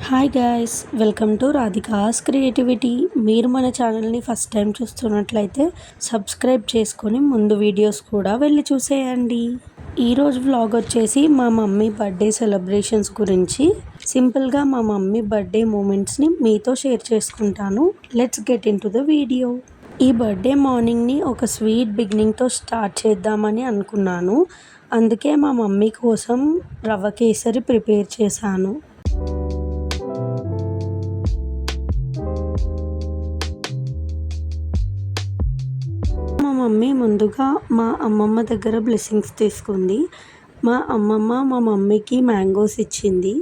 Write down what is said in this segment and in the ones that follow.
Hi guys, welcome to Radhika's creativity. మీరు మన ఛానల్ని ఫస్ట్ టైం చూస్తున్నట్లయితే సబ్స్క్రైబ్ చేసుకొని ముందు వీడియోస్ కూడా వెళ్ళి చూసేయండి. ఈరోజు వ్లాగ్ వచ్చేసి మా మమ్మీ బర్త్డే సెలబ్రేషన్స్ గురించి సింపుల్గా మా మమ్మీ బర్త్డే మూమెంట్స్ని మీతో షేర్ చేసుకుంటాను. Let's get in to the video. ఈ బర్త్డే మార్నింగ్ని ఒక స్వీట్ బిగినింగ్తో స్టార్ట్ చేద్దామని అనుకున్నాను. అందుకే మా మమ్మీ కోసం రవ్వ కేసరి ప్రిపేర్ చేశాను. మా మమ్మీ ముందుగా మా అమ్మమ్మ దగ్గర బ్లెస్సింగ్స్ తీసుకుంది. మా అమ్మమ్మ మా మమ్మీకి మ్యాంగోస్ ఇచ్చింది.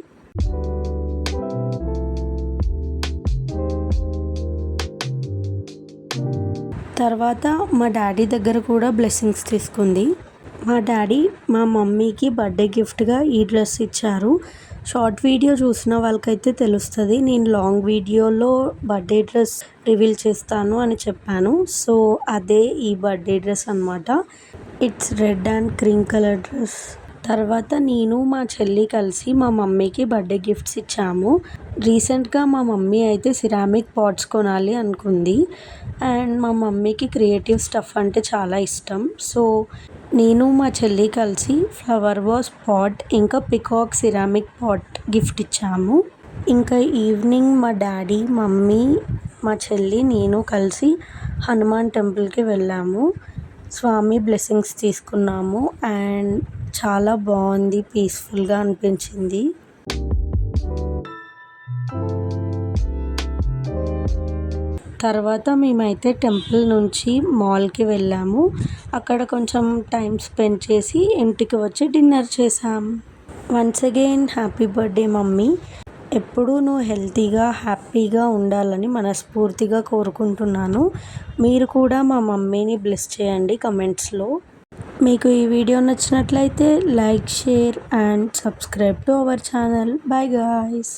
తర్వాత మా డాడీ దగ్గర కూడా బ్లెస్సింగ్స్ తీసుకుంది. మా డాడీ మా మమ్మీకి బర్త్డే గిఫ్ట్గా ఈ డ్రెస్ ఇచ్చారు. షార్ట్ వీడియో చూసిన వాళ్ళకైతే తెలుస్తుంది, నేను లాంగ్ వీడియోలో బర్త్డే డ్రెస్ రివీల్ చేస్తాను అని చెప్పాను. సో అదే ఈ బర్త్డే డ్రెస్ అనమాట. It's red and cream colour dress. తర్వాత నేను మా చెల్లి కలిసి మా మమ్మీకి బర్త్డే గిఫ్ట్స్ ఇచ్చాము. రీసెంట్గా మా మమ్మీ అయితే సిరామిక్ పాట్స్ కొనాలి అనుకుంది. అండ్ మా మమ్మీకి క్రియేటివ్ స్టఫ్ అంటే చాలా ఇష్టం. సో నేను మా చెల్లి కలిసి ఫ్లవర్ వాస్ పాట్ ఇంకా పికాక్ సిరామిక్ పాట్ గిఫ్ట్ ఇచ్చాము. ఇంకా ఈవినింగ్ మా డాడీ, మమ్మీ, మా చెల్లి, నేను కలిసి హనుమాన్ టెంపుల్కి వెళ్ళాము. స్వామి బ్లెస్సింగ్స్ తీసుకున్నాము అండ్ చాలా బాగుంది, పీస్ఫుల్గా అనిపించింది. తర్వాత మేమైతే టెంపుల్ నుంచి మాల్కి వెళ్ళాము. అక్కడ కొంచెం టైం స్పెండ్ చేసి ఇంటికి వచ్చి డిన్నర్ చేసాం. Once again happy birthday mummy. ఎప్పుడూ నువ్వు హెల్తీగా హ్యాపీగా ఉండాలని మనస్ఫూర్తిగా కోరుకుంటున్నాను. మీరు కూడా మా మమ్మీని బ్లెస్ చేయండి కమెంట్స్లో. మీకు ఈ వీడియో నచ్చినట్లయితే like, share and subscribe to our channel. Bye guys.